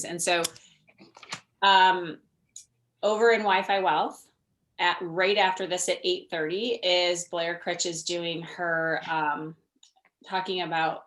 And so over in Wi-Fi Wealth, right after this at 8:30 is Blair Critch is doing her talking about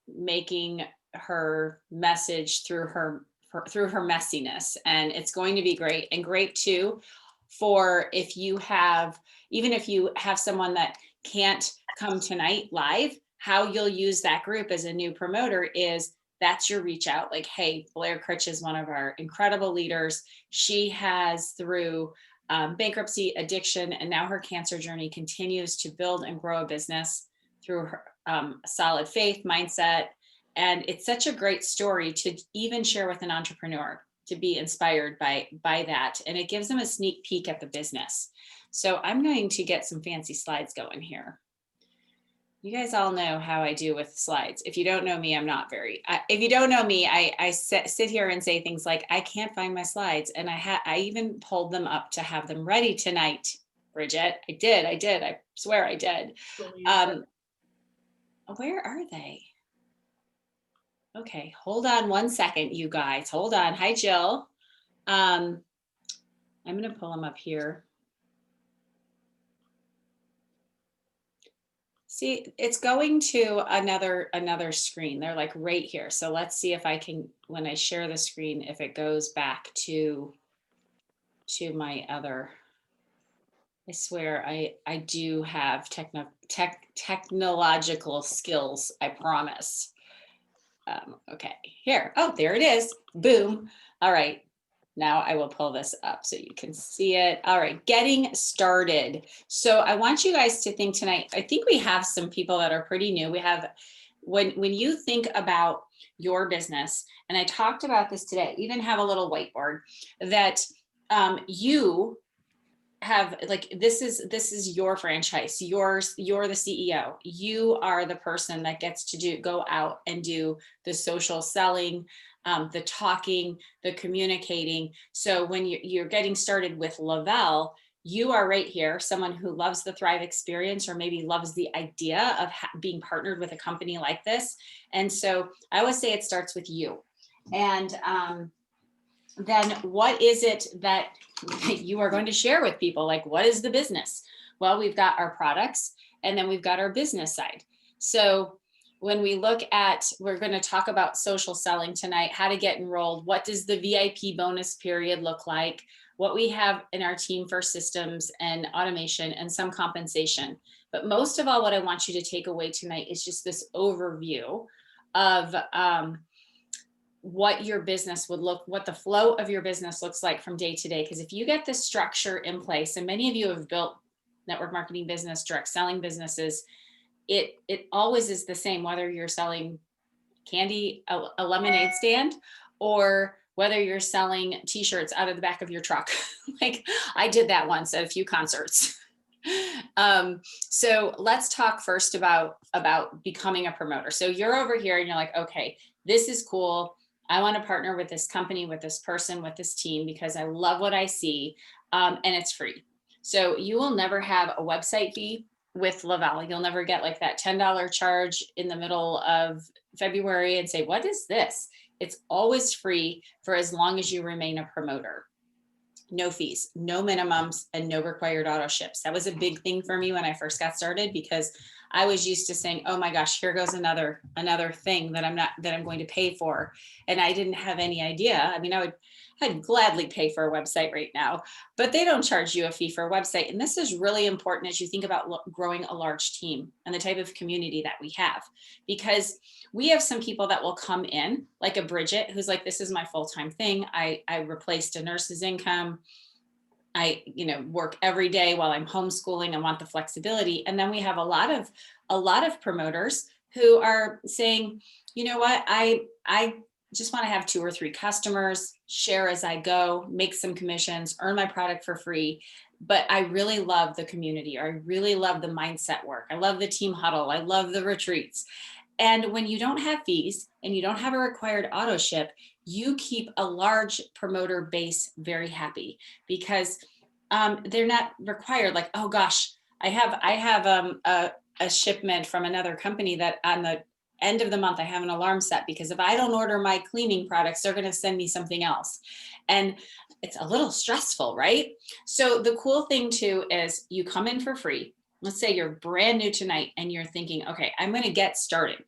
making her message through her messiness, and it's going to be great, and great too for if you have, even if you have someone that can't come tonight live, how you'll use that group as a new promoter is that's your reach out. Like, hey, Blair Critch is one of our incredible leaders. She has through bankruptcy, addiction, and now her cancer journey continues to build and grow a business through her solid faith mindset. And it's such a great story to even share with an entrepreneur, to be inspired by that. And it gives them a sneak peek at the business. So I'm going to get some fancy slides going here. You guys all know how I do with slides. If you don't know me, I'm not very, if you don't know me, I sit here and say things like, I can't find my slides. And I even pulled them up to have them ready tonight, Bridget. I did. I swear I did. Where are they? Okay, hold on one second, you guys. Hold on. Hi, Jill. I'm going to pull them up here. See, it's going to another screen. They're like right here. So let's see if I can, when I share the screen, if it goes back to my other. I swear I do have technological skills, I promise. Okay, here. Oh, there it is. Boom. All right. Now I will pull this up so you can see it. All right, getting started. So I want you guys to think tonight, I think we have some people that are pretty new. We have, when you think about your business, and I talked about this today, even have a little whiteboard that you have, like, this is your franchise, you're the CEO, you are the person that gets to go out and do the social selling, the talking, the communicating. So when you're getting started with Le-vel, you are right here, someone who loves the Thrive experience, or maybe loves the idea of being partnered with a company like this. And so I always say it starts with you. And then what is it that you are going to share with people? Like, what is the business? Well, we've got our products, and then we've got our business side. So when we look at, we're going to talk about social selling tonight, how to get enrolled. What does the VIP bonus period look like? What we have in our team for systems and automation and some compensation. But most of all, what I want you to take away tonight is just this overview of what your business would look, what the flow of your business looks like from day to day. Because if you get this structure in place, and many of you have built network marketing business, direct selling businesses, it always is the same, whether you're selling candy, a lemonade stand, or whether you're selling t-shirts out of the back of your truck. Like I did that once at a few concerts. So let's talk first about becoming a promoter. So you're over here and you're like, okay, this is cool. I want to partner with this company, with this person, with this team, because I love what I see, and it's free. So you will never have a website fee with Le-vel. You'll never get like that $10 charge in the middle of February and say, what is this? It's always free for as long as you remain a promoter. No fees, no minimums, and no required auto ships. That was a big thing for me when I first got started, because I was used to saying, oh my gosh, here goes another thing that I'm going to pay for. And I didn't have any idea. I mean, I'd gladly pay for a website right now, but they don't charge you a fee for a website. And this is really important as you think about growing a large team and the type of community that we have, because we have some people that will come in, like a Bridget, who's like, this is my full-time thing. I replaced a nurse's income. I, work every day while I'm homeschooling and want the flexibility. And then we have a lot of promoters who are saying, you know what, I just want to have 2 or 3 customers, share as I go, make some commissions, earn my product for free. But I really love the community, or I really love the mindset work. I love the team huddle. I love the retreats. And when you don't have fees and you don't have a required auto ship, you keep a large promoter base very happy, because they're not required. Like, oh gosh, I have a shipment from another company that on the end of the month, I have an alarm set because if I don't order my cleaning products, they're going to send me something else. And it's a little stressful, right? So the cool thing too is you come in for free. Let's say you're brand new tonight and you're thinking, okay, I'm going to get started.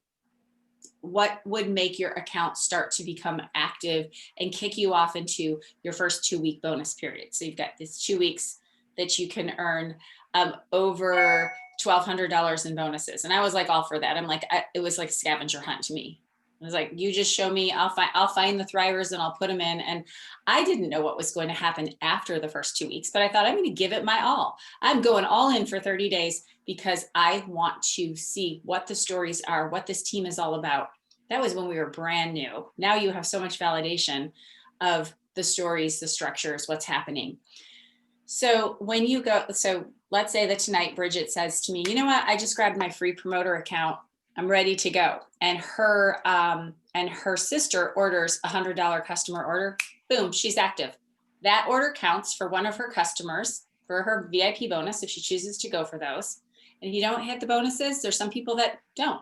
What would make your account start to become active and kick you off into your first 2-week bonus period? So you've got this 2 weeks that you can earn over $1,200 in bonuses. And I was like all for that. I'm like, it was like a scavenger hunt to me. I was like, you just show me, I'll find the thrivers and I'll put them in. And I didn't know what was going to happen after the first 2 weeks, but I thought I'm going to give it my all. I'm going all in for 30 days because I want to see what the stories are, what this team is all about. That was when we were brand new. Now you have so much validation of the stories, the structures, what's happening. So when you go, so let's say that tonight Bridget says to me, you know what, I just grabbed my free promoter account. I'm ready to go. And her sister orders $100 customer order. Boom, she's active. That order counts for one of her customers for her VIP bonus if she chooses to go for those. And if you don't hit the bonuses, there's some people that don't.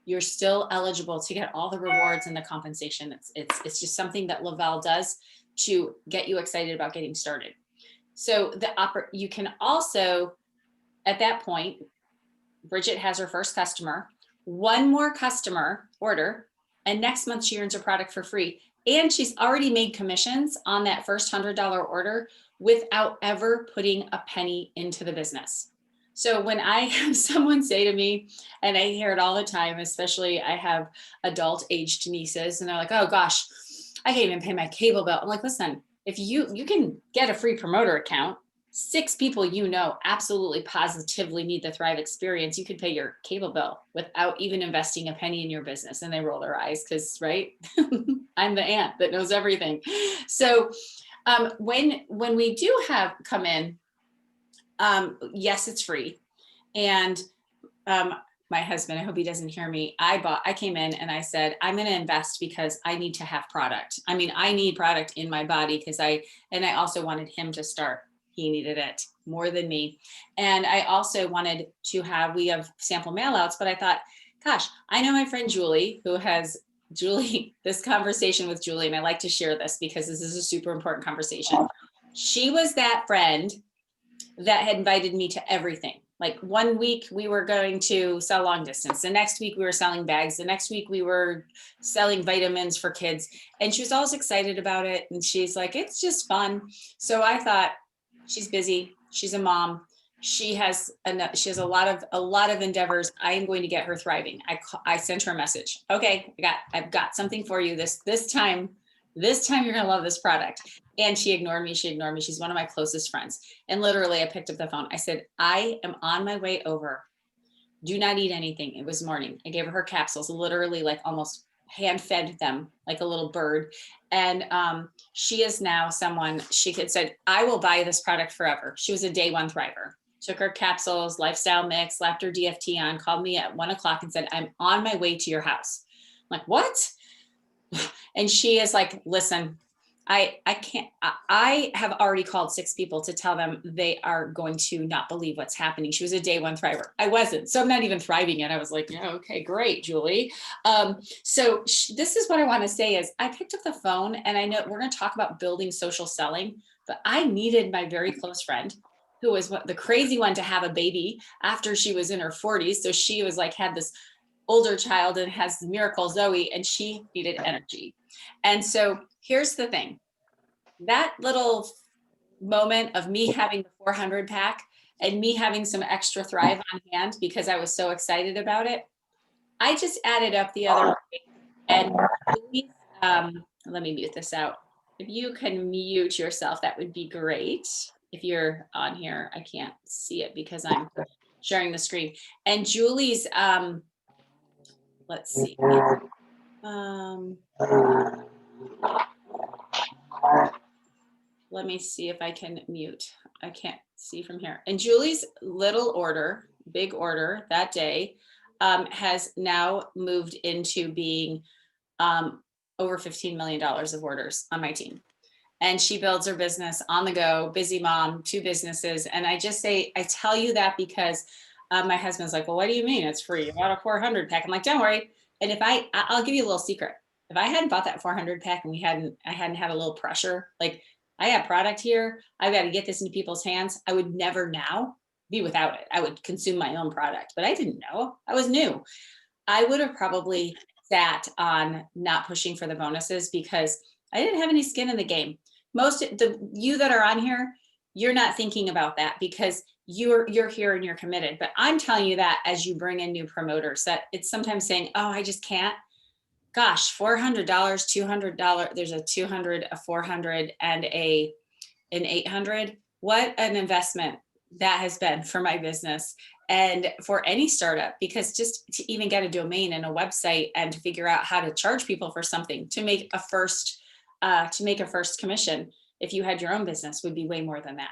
You're still eligible to get all the rewards and the compensation. It's just something that Le-vel does to get you excited about getting started. So you can also, at that point, Bridget has her first customer, one more customer order, and next month she earns her product for free. And she's already made commissions on that first $100 order without ever putting a penny into the business. So when I have someone say to me, and I hear it all the time, especially I have adult aged nieces, and they're like, oh gosh, I can't even pay my cable bill. I'm like, listen, if you can get a free promoter account, 6 people you know absolutely positively need the Thrive experience. You could pay your cable bill without even investing a penny in your business. And they roll their eyes because, right, I'm the aunt that knows everything. So when we do have come in, yes, it's free. And my husband, I hope he doesn't hear me. I came in and I said, I'm going to invest because I need to have product. I mean, I need product in my body because I also wanted him to start. He needed it more than me. And I also wanted to we have sample mailouts, but I thought, gosh, I know my friend Julie, this conversation with Julie, and I like to share this because this is a super important conversation. She was that friend that had invited me to everything. Like 1 week we were going to sell long distance. The next week we were selling bags. The next week we were selling vitamins for kids. And she was always excited about it. And she's like, it's just fun. So I thought, she's busy. She's a mom. She has a lot of endeavors. I am going to get her thriving. I sent her a message. Okay, I've got something for you this time. This time you're going to love this product. And she ignored me. She's one of my closest friends. And literally I picked up the phone. I said, I am on my way over. Do not eat anything. It was morning. I gave her capsules, literally like almost hand fed them like a little bird. And she is now someone, she had said, I will buy this product forever. She was a day one thriver. Took her capsules, lifestyle mix, slapped her DFT on, called me at 1 o'clock and said, I'm on my way to your house. I'm like, what? And she is like, listen, I can't, I have already called 6 people to tell them they are going to not believe what's happening. She was a day one thriver. I wasn't, so I'm not even thriving yet. I was like, yeah, okay, great, Julie. So this is what I want to say is I picked up the phone, and I know we're going to talk about building social selling, but I needed my very close friend who was the crazy one to have a baby after she was in her 40s. So she was like, had this older child and has the miracle Zoe, and she needed energy. And so here's the thing, that little moment of me having the 400 pack and me having some extra Thrive on hand because I was so excited about it, I just added up the other way. And please, let me mute this out. If you can mute yourself, that would be great. If you're on here, I can't see it because I'm sharing the screen. And Julie's, let's see. Let me see if I can mute. I can't see from here. And Julie's little order, big order that day, has now moved into being over $15 million of orders on my team. And she builds her business on the go, busy mom, 2 businesses. And I just say, I tell you that because my husband's like, well, what do you mean it's free? You bought a 400 pack. I'm like, don't worry. And if I'll give you a little secret. If I hadn't bought that 400 pack and I hadn't had a little pressure, like I have product here, I've got to get this into people's hands, I would never now be without it. I would consume my own product, but I didn't know. I was new. I would have probably sat on not pushing for the bonuses because I didn't have any skin in the game. Most you that are on here, you're not thinking about that because you're here and you're committed. But I'm telling you that as you bring in new promoters, that it's sometimes saying, oh, I just can't. Gosh, $400, $200. There's a 200, a 400, and an 800. What an investment that has been for my business and for any startup, because just to even get a domain and a website and to figure out how to charge people for something to make a first commission, if you had your own business, would be way more than that.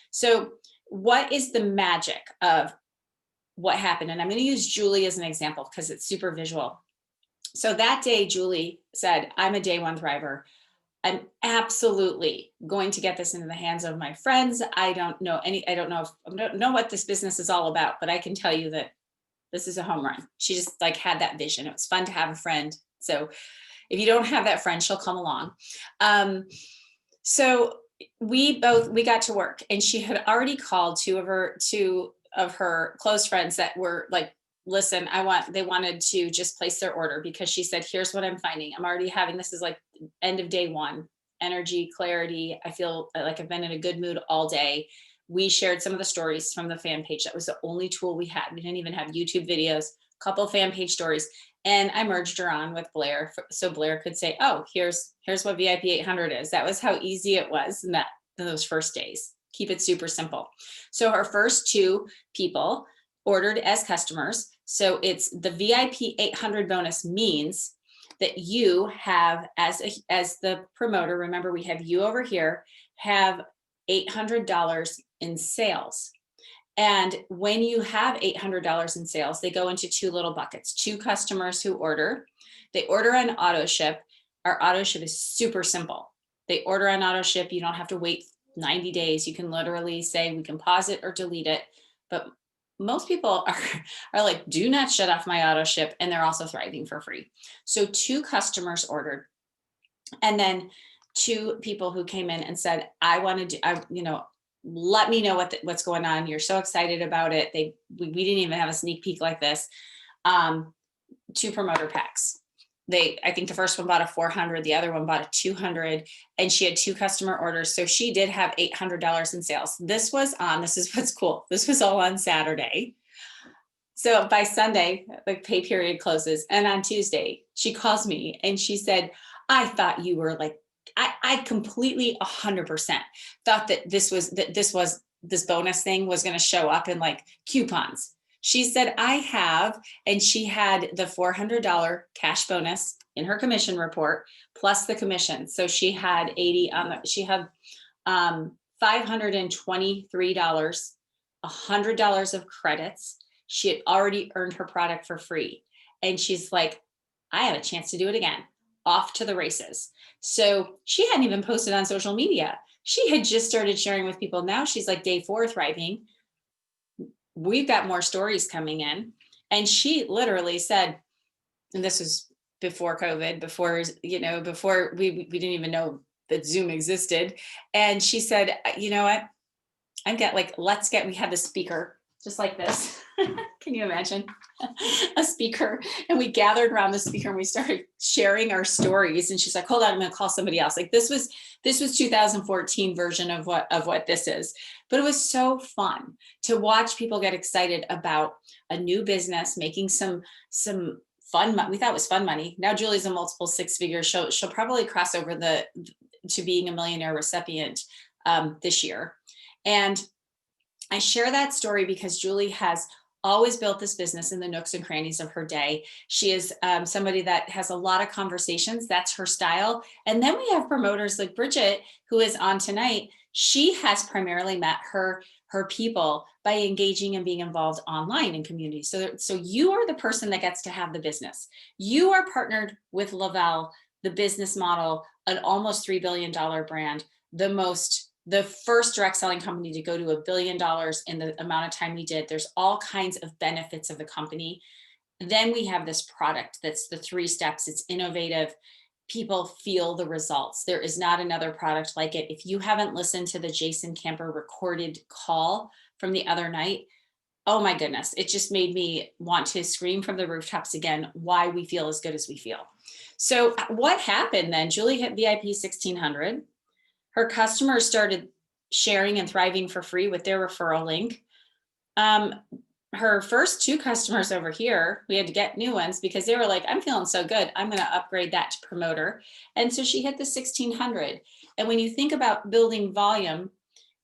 So what is the magic of what happened? And I'm going to use Julie as an example because it's super visual. So that day, Julie said, I'm a day one thriver. I'm absolutely going to get this into the hands of my friends. I don't know what this business is all about, but I can tell you that this is a home run. She just like had that vision. It was fun to have a friend. So if you don't have that friend, she'll come along. So we got to work, and she had already called two of her close friends that were like, listen, they wanted to just place their order because she said, here's what I'm finding. I'm already having, this is like end of day one, energy, clarity. I feel like I've been in a good mood all day. We shared some of the stories from the fan page. That was the only tool we had. We didn't even have YouTube videos, a couple fan page stories. And I merged her on with Blair. So Blair could say, oh, here's what VIP 800 is. That was how easy it was in those first days. Keep it super simple. So her first two people ordered as customers. So it's the VIP 800 bonus means that you have as the promoter, remember we have you over here, have $800 in sales. And when you have $800 in sales, they go into two little buckets. Two customers who order, they order on auto ship. Our auto ship is super simple. They order on auto ship. You don't have to wait 90 days. You can literally say we can pause it or delete it. But most people are like, do not shut off my auto ship. And they're also thriving for free. So two customers ordered. And then two people who came in and said, let me know what's going on. You're so excited about it. We didn't even have a sneak peek like this. Two promoter packs. I think the first one bought a 400, the other one bought a 200, and she had two customer orders. So she did have $800 in sales. This is what's cool. This was all on Saturday. So by Sunday, the pay period closes. And on Tuesday, she calls me and she said, I thought you were like, I completely 100% thought that this bonus thing was going to show up in like coupons. She said, I have, and she had the $400 cash bonus in her commission report, plus the commission. So she had $523, $100 of credits. She had already earned her product for free. And she's like, I have a chance to do it again. Off to the races. So she hadn't even posted on social media. She had just started sharing with people. Now she's like day 4 thriving. We've got more stories coming in. And she literally said, and this was before COVID, before we didn't even know that Zoom existed. And she said, you know what? we had the speaker just like this. Can you imagine a speaker? And we gathered around the speaker and we started sharing our stories. And she's like, hold on, I'm going to call somebody else. Like this was 2014 version of what this is. But it was so fun to watch people get excited about a new business, making some fun money. We thought it was fun money. Now Julie's a multiple 6-figure. She'll probably cross over to being a millionaire recipient this year. And I share that story because Julie has always built this business in the nooks and crannies of her day. She is somebody that has a lot of conversations. That's her style. And then we have promoters like Bridget, who is on tonight. She has primarily met her people by engaging and being involved online in communities. So you are the person that gets to have the business. You are partnered with Le-vel, the business model, an almost $3 billion brand, the first direct selling company to go to $1 billion in the amount of time we did. There's all kinds of benefits of the company. Then we have this product that's the 3 steps. It's innovative. People feel the results. There is not another product like it. If you haven't listened to the Jason Camper recorded call from the other night, oh my goodness, it just made me want to scream from the rooftops again why we feel as good as we feel. So what happened then? Julie hit VIP 1600. Her customers started sharing and thriving for free with their referral link. Um, her first 2 customers over here, we had to get new ones because they were like, I'm feeling so good, I'm going to upgrade that to promoter. And so she hit the 1600. And when you think about building volume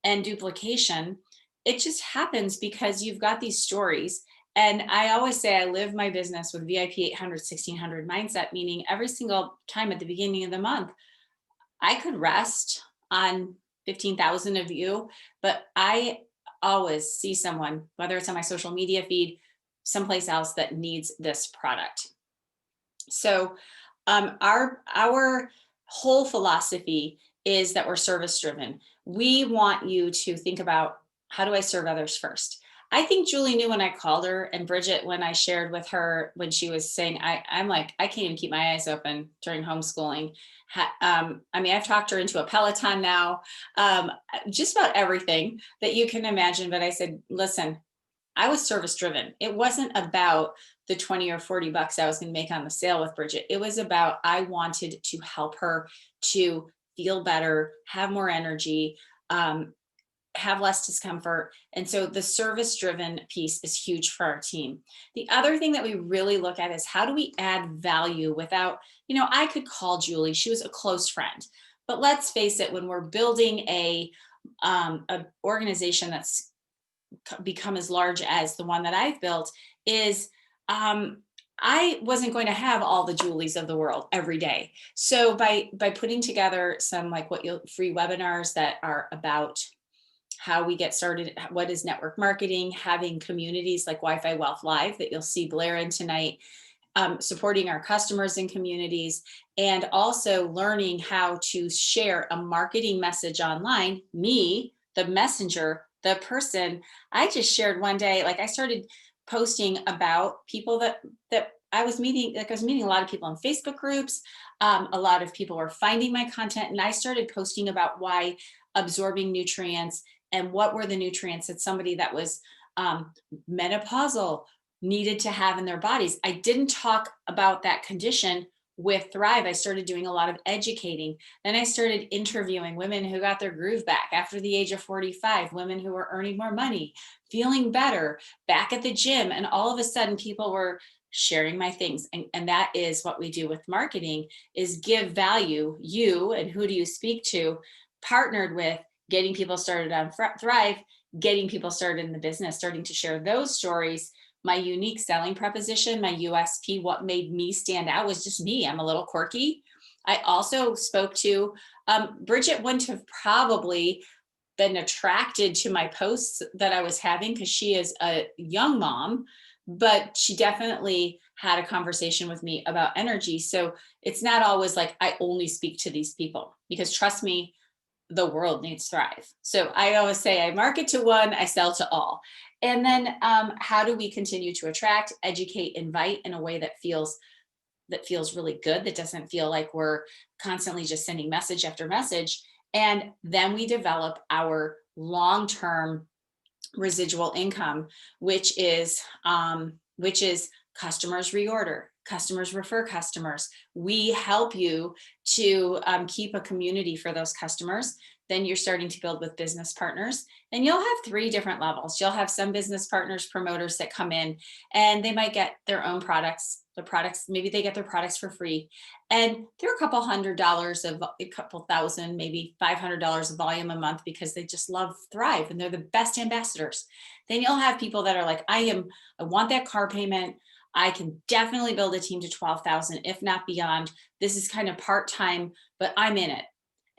and duplication, it just happens because you've got these stories. And I always say I live my business with VIP 800, 1600 mindset, meaning every single time at the beginning of the month, I could rest on 15,000 of you, but I always see someone, whether it's on my social media feed, someplace else that needs this product. So our whole philosophy is that we're service driven. We want you to think about, how do I serve others first? I think Julie knew when I called her, and Bridget, when I shared with her, when she was saying, I'm like, I can't even keep my eyes open during homeschooling. I mean, I've talked her into a Peloton now, just about everything that you can imagine. But I said, listen, I was service driven. It wasn't about the 20 or 40 bucks I was going to make on the sale with Bridget. It was about, I wanted to help her to feel better, have more energy, have less discomfort. And so the service driven piece is huge for our team. The other thing that we really look at is, how do we add value without, I could call Julie, she was a close friend, but let's face it, when we're building a organization that's become as large as the one that I've built, is I wasn't going to have all the Julies of the world every day. So by putting together some free webinars that are about how we get started, what is network marketing, having communities like Wi-Fi Wealth Live that you'll see Blair in tonight, supporting our customers and communities, and also learning how to share a marketing message online. Me, the messenger, the person, I just shared one day, I started posting about people that I was meeting, I was meeting a lot of people in Facebook groups. A lot of people were finding my content, and I started posting about why absorbing nutrients and what were the nutrients that somebody that was menopausal needed to have in their bodies. I didn't talk about that condition with Thrive. I started doing a lot of educating. Then I started interviewing women who got their groove back after the age of 45, women who were earning more money, feeling better, back at the gym. And all of a sudden people were sharing my things. And that is what we do with marketing, is give value. You, and who do you speak to, partnered with getting people started on Thrive, getting people started in the business, starting to share those stories. My unique selling proposition, my USP, what made me stand out was just me. I'm a little quirky. I also spoke to, Bridget wouldn't have probably been attracted to my posts that I was having because she is a young mom, but she definitely had a conversation with me about energy. So it's not always like I only speak to these people, because trust me, the world needs Thrive. So I always say I market to one, I sell to all. And then how do we continue to attract, educate, invite in a way that feels really good, that doesn't feel like we're constantly just sending message after message. And then we develop our long-term residual income, which is customers reorder, customers refer customers. We help you to keep a community for those customers. Then you're starting to build with business partners, and you'll have 3 different levels. You'll have some business partners, promoters that come in, and they might get their own products. Maybe they get their products for free, and they're a couple $100 of a couple thousand, maybe $500 of volume a month because they just love Thrive and they're the best ambassadors. Then you'll have people that are like, I want that car payment. I can definitely build a team to 12,000, if not beyond. This is kind of part-time, but I'm in it.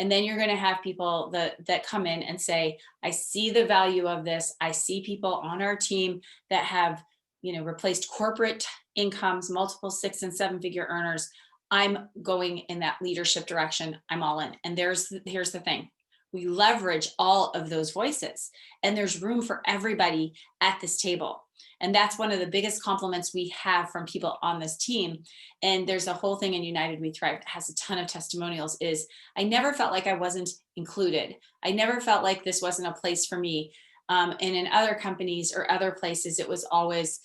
And then you're going to have people that come in and say, I see the value of this. I see people on our team that have, replaced corporate incomes, multiple 6 and 7 figure earners. I'm going in that leadership direction. I'm all in. And here's the thing. We leverage all of those voices, and there's room for everybody at this table. And that's one of the biggest compliments we have from people on this team. And there's a whole thing in United We Thrive that has a ton of testimonials, is I never felt like I wasn't included. I never felt like this wasn't a place for me. And in other companies or other places, it was always,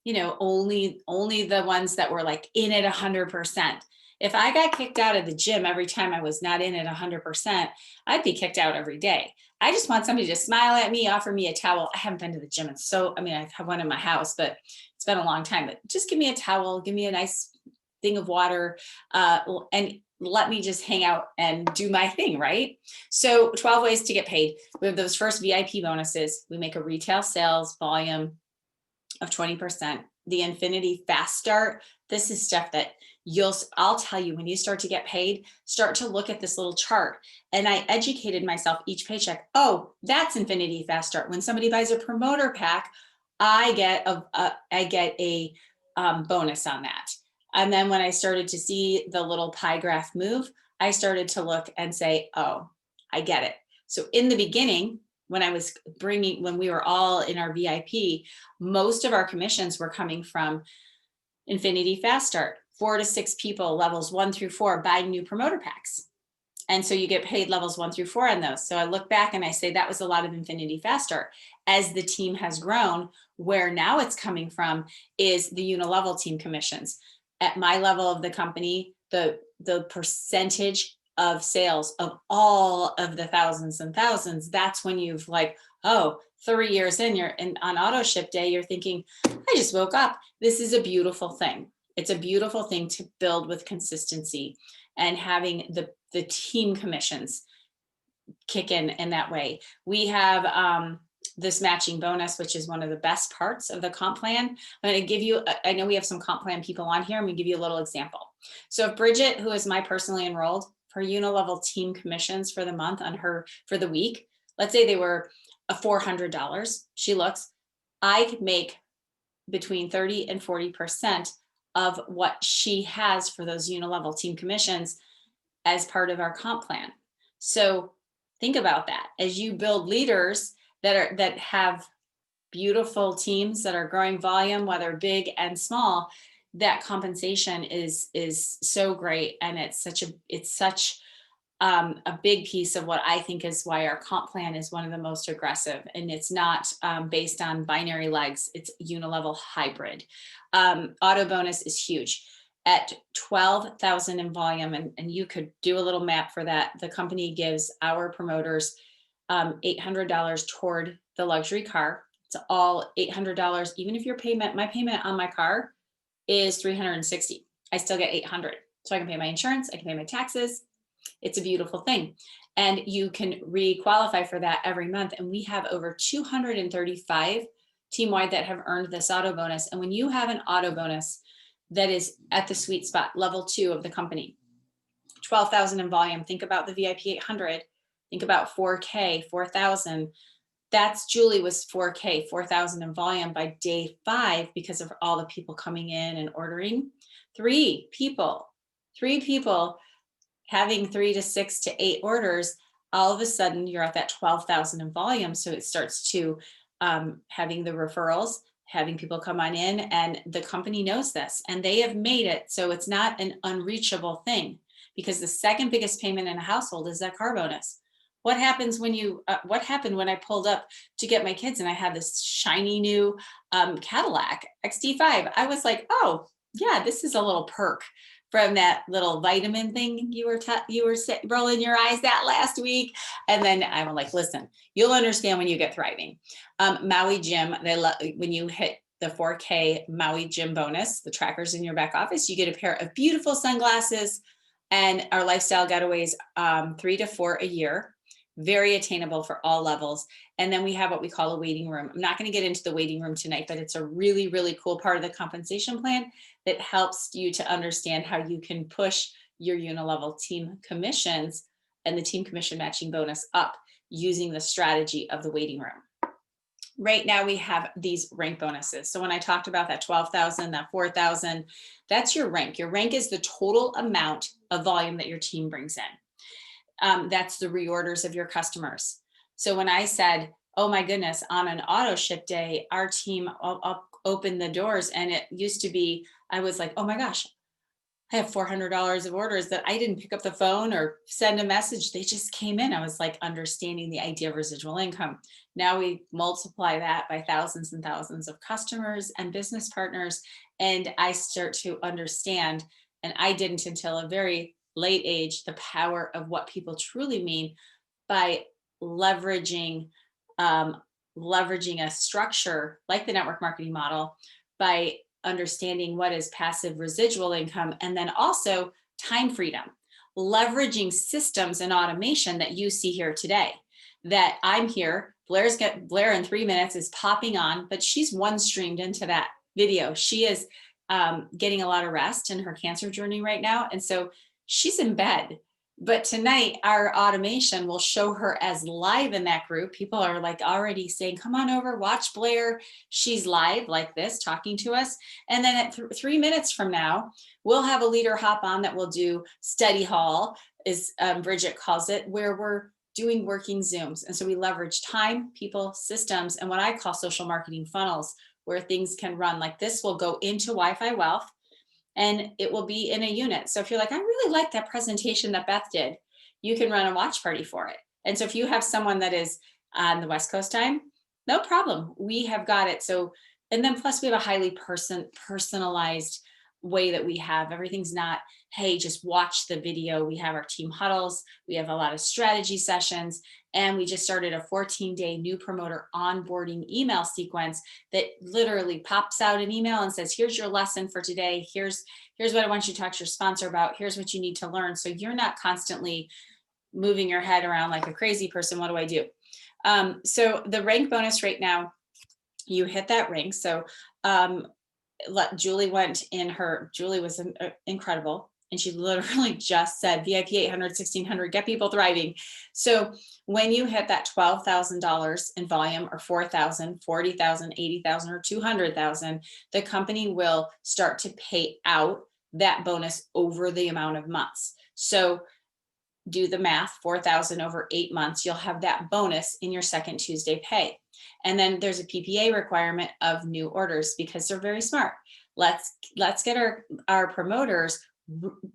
only the ones that were like in it 100%. If I got kicked out of the gym every time I was not in it 100%, I'd be kicked out every day. I just want somebody to smile at me, offer me a towel. I haven't been to the gym. I have one in my house, but it's been a long time. But just give me a towel, give me a nice thing of water, and let me just hang out and do my thing, right? So 12 ways to get paid. We have those first VIP bonuses. We make a retail sales volume of 20%. The Infinity Fast Start. This is stuff that I'll tell you, when you start to get paid, start to look at this little chart. And I educated myself each paycheck. Oh, that's Infinity Fast Start. When somebody buys a promoter pack, I get a bonus on that. And then when I started to see the little pie graph move, I started to look and say, oh, I get it. So in the beginning, when we were all in our VIP, most of our commissions were coming from Infinity Fast Start. 4 to 6 people, levels 1 through 4, buying new promoter packs. And so you get paid levels 1 through 4 on those. So I look back and I say that was a lot of Infinity Fast Start. As the team has grown, where now it's coming from is the unilevel team commissions. At my level of the company, the percentage of sales of all of the thousands and thousands, that's when you've 3 years in, you're on auto ship day, you're thinking, I just woke up. This is a beautiful thing. It's a beautiful thing to build with consistency, and having the team commissions kick in that way. We have this matching bonus, which is one of the best parts of the comp plan. I'm going to give you, I know we have some comp plan people on here. I'm going to give you a little example. So if Bridget, who is my personally enrolled, her unilevel team commissions for the month for the week, let's say they were $400, she looks, I could make between 30 and 40% of what she has for those unilevel team commissions as part of our comp plan. So think about that as you build leaders that have beautiful teams that are growing volume, whether big and small. That compensation is so great, and it's such a big piece of what I think is why our comp plan is one of the most aggressive, and it's not based on binary legs. It's unilevel hybrid. Auto bonus is huge at 12,000 in volume, and you could do a little map for that. The company gives our promoters $800 toward the luxury car. It's all $800. Even if my payment on my car is $360, I still get $800. So I can pay my insurance, I can pay my taxes. It's a beautiful thing. And you can re-qualify for that every month. And we have over 235 team-wide that have earned this auto bonus. And when you have an auto bonus that is at the sweet spot, level 2 of the company, 12,000 in volume, think about the VIP 800, think about 4K, 4,000. That's Julie was 4K, 4,000 in volume by day 5 because of all the people coming in and ordering. Three people having 3 to 6 to 8 orders, all of a sudden you're at that 12,000 in volume. So it starts to having the referrals, having people come on in, and the company knows this, and they have made it so it's not an unreachable thing, because the second biggest payment in a household is that car bonus. What happens when what happened when I pulled up to get my kids and I had this shiny new Cadillac XT5? I was like, oh yeah, this is a little perk from that little vitamin thing you were rolling your eyes at last week. And then I'm like, listen, you'll understand when you get thriving. Maui Gym, when you hit the 4K Maui Gym bonus, the trackers in your back office, you get a pair of beautiful sunglasses, and our lifestyle getaways, 3 to 4 a year. Very attainable for all levels. And then we have what we call a waiting room. I'm not going to get into the waiting room tonight, but it's a really, really cool part of the compensation plan that helps you to understand how you can push your unilevel team commissions and the team commission matching bonus up using the strategy of the waiting room. Right now we have these rank bonuses. So when I talked about that 12,000, that 4,000, that's your rank. Your rank is the total amount of volume that your team brings in. That's the reorders of your customers. So when I said, oh my goodness, on an auto ship day, our team opened the doors, and it used to be, I was like, oh my gosh, I have $400 of orders that I didn't pick up the phone or send a message. They just came in. I was like understanding the idea of residual income. Now we multiply that by thousands and thousands of customers and business partners. And I start to understand, and I didn't until a very late age, the power of what people truly mean by leveraging um, leveraging a structure like the network marketing model, by understanding what is passive residual income, and then also time freedom, leveraging systems and automation that you see here today. That I'm here, Blair in 3 minutes is popping on, but she's one streamed into that video. She is getting a lot of rest in her cancer journey right now, and so she's in bed. But tonight, our automation will show her as live in that group. People are like already saying, come on over, watch Blair. She's live like this, talking to us. And then at 3 minutes from now, we'll have a leader hop on that will do study hall, as Bridget calls it, where we're doing working Zooms. And so we leverage time, people, systems, and what I call social marketing funnels, where things can run like this will go into Wi-Fi Wealth, and it will be in a unit. So if you're like, I really like that presentation that Beth did, you can run a watch party for it. And so if you have someone that is on the West Coast time, no problem. We have got it. So, and then plus we have a highly personalized way that we have. Everything's not, hey, just watch the video. We have our team huddles. We have a lot of strategy sessions. And we just started a 14-day new promoter onboarding email sequence that literally pops out an email and says, here's your lesson for today. Here's what I want you to talk to your sponsor about. Here's what you need to learn. So you're not constantly moving your head around like a crazy person. What do I do? So the rank bonus right now, you hit that rank. So Julie went in her, Julie was incredible. And she literally just said VIP 800, 1600, get people thriving. So when you hit that $12,000 in volume, or 4,000, 40,000, 80,000, or 200,000, the company will start to pay out that bonus over the amount of months. So do the math, 4,000 over 8 months, you'll have that bonus in your second Tuesday pay. And then there's a PPA requirement of new orders, because they're very smart. Let's get our promoters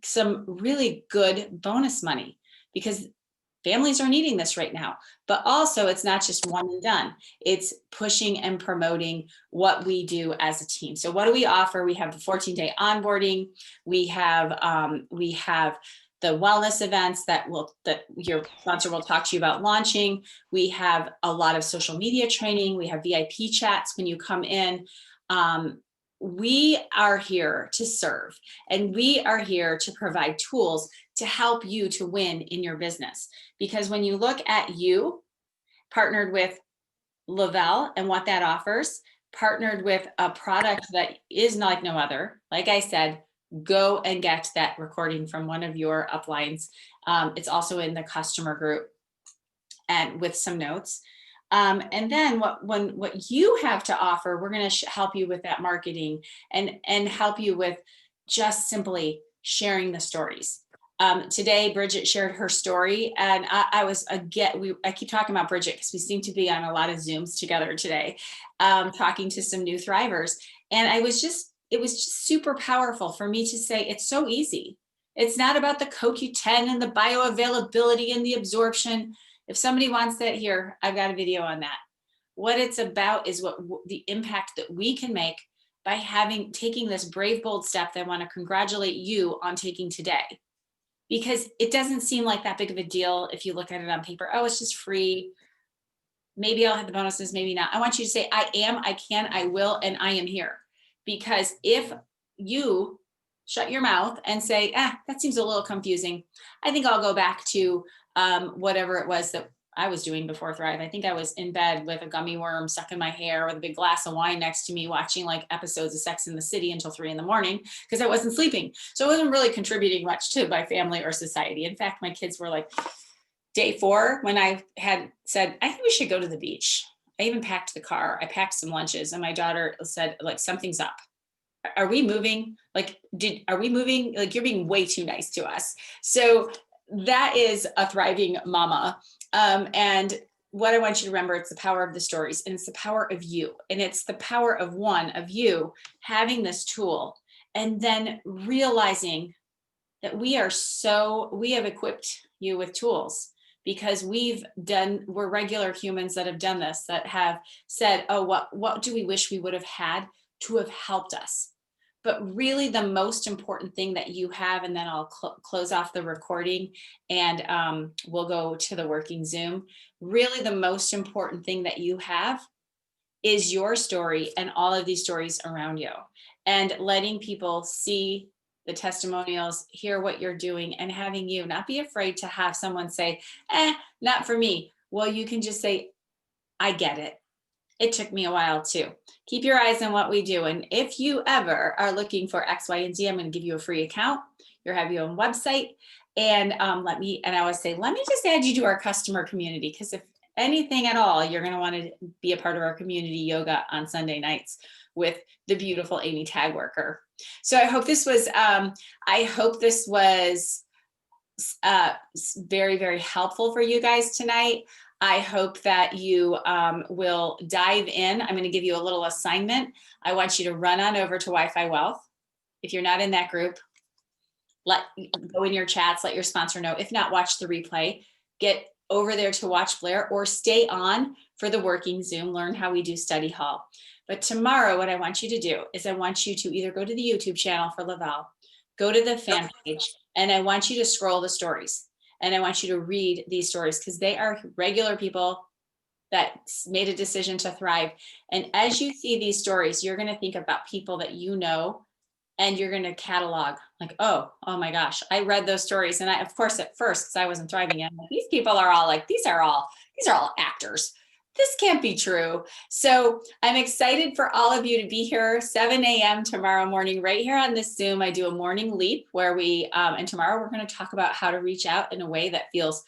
some really good bonus money, because families are needing this right now. But also, it's not just one and done. It's pushing and promoting what we do as a team. So what do we offer? We have the 14-day onboarding. We have the wellness events that your sponsor will talk to you about launching. We have a lot of social media training. We have VIP chats when you come in. We are here to serve, and we are here to provide tools to help you to win in your business. Because when you look at you partnered with Le-vel and what that offers, partnered with a product that is like no other, like I said, go and get that recording from one of your uplines. It's also in the customer group, and with some notes. And then what you have to offer, we're going to help you with that marketing, and help you with just simply sharing the stories. Today, Bridget shared her story, and I keep talking about Bridget because we seem to be on a lot of Zooms together today, talking to some new thrivers. And it was just super powerful for me to say, it's so easy. It's not about the CoQ10 and the bioavailability and the absorption. If somebody wants that, here, I've got a video on that. What it's about is what the impact that we can make by taking this brave, bold step that I want to congratulate you on taking today. Because it doesn't seem like that big of a deal if you look at it on paper. Oh, it's just free. Maybe I'll have the bonuses, maybe not. I want you to say, I am, I can, I will, and I am here. Because if you shut your mouth and say, that seems a little confusing, I think I'll go back to whatever it was that I was doing before Thrive. I think I was in bed with a gummy worm stuck in my hair with a big glass of wine next to me, watching like episodes of Sex and the City until 3 a.m. because I wasn't sleeping. So I wasn't really contributing much to my family or society. In fact, my kids were like, day 4, when I had said, I think we should go to the beach. I even packed the car. I packed some lunches, and my daughter said, like, something's up. Are we moving? Are we moving? Like, you're being way too nice to us. So that is a thriving mama. And what I want you to remember, it's the power of the stories, and it's the power of you. And it's the power of one of you having this tool and then realizing that we have equipped you with tools because we're regular humans that have done this, that have said, oh, what do we wish we would have had to have helped us? But really the most important thing that you have, and then I'll close off the recording and we'll go to the working Zoom. Really the most important thing that you have is your story and all of these stories around you, and letting people see the testimonials, hear what you're doing, and having you not be afraid to have someone say, not for me. Well, you can just say, I get it. It took me a while too. Keep your eyes on what we do. And if you ever are looking for X, Y, and Z, I'm going to give you a free account. You'll have your own website. And I always say, let me just add you to our customer community. Because if anything at all, you're going to want to be a part of our community yoga on Sunday nights with the beautiful Amy Tagworker. So I hope this was, very, very helpful for you guys tonight. I hope that you will dive in. I'm going to give you a little assignment. I want you to run on over to Wi-Fi Wealth. If you're not in that group, go in your chats, let your sponsor know. If not, watch the replay. Get over there to watch Blair, or stay on for the working Zoom, learn how we do study hall. But tomorrow, what I want you to do is I want you to either go to the YouTube channel for Le-vel, go to the fan page, and I want you to scroll the stories. And I want you to read these stories because they are regular people that made a decision to thrive. And as you see these stories, you're going to think about people that you know, and you're going to catalog like, oh my gosh, I read those stories. And of course, at first, because I wasn't thriving yet, these people are all like, these are all actors. This can't be true. So I'm excited for all of you to be here 7 a.m. tomorrow morning, right here on this Zoom. I do a morning leap where and tomorrow we're going to talk about how to reach out in a way that feels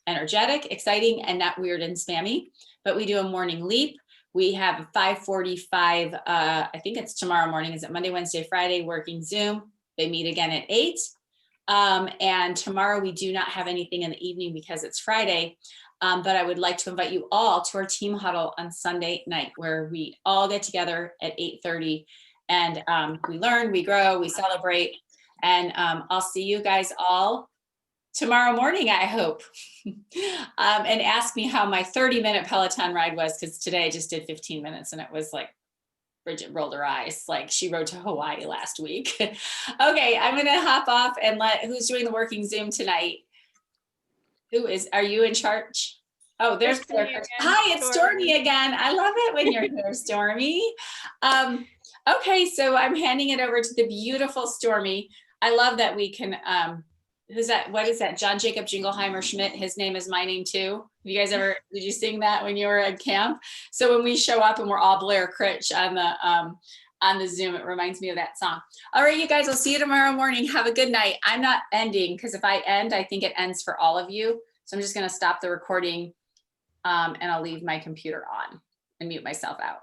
energetic, exciting, and not weird and spammy. But we do a morning leap. We have a 5:45, I think it's tomorrow morning. Is it Monday, Wednesday, Friday, working Zoom? They meet again at 8. And tomorrow we do not have anything in the evening because it's Friday. But I would like to invite you all to our team huddle on Sunday night, where we all get together at 8:30 and we learn, we grow, we celebrate. And I'll see you guys all tomorrow morning, I hope. And ask me how my 30-minute Peloton ride was, because today I just did 15 minutes and it was like, Bridget rolled her eyes like she rode to Hawaii last week. Okay, I'm gonna hop off and who's doing the working Zoom tonight? Are you in charge? Oh, there's Claire. Hi, it's Stormy again. I love it when you're here, Stormy. Okay, so I'm handing it over to the beautiful Stormy. I love that we can, who's that? What is that? John Jacob Jingleheimer Schmidt. His name is my name too. Have you guys ever, did you sing that when you were at camp? So when we show up and we're all Blair Critch on the Zoom, it reminds me of that song. All right, you guys, I'll see you tomorrow morning. Have a good night. I'm not ending because if I end, I think it ends for all of you. So I'm just going to stop the recording and I'll leave my computer on and mute myself out.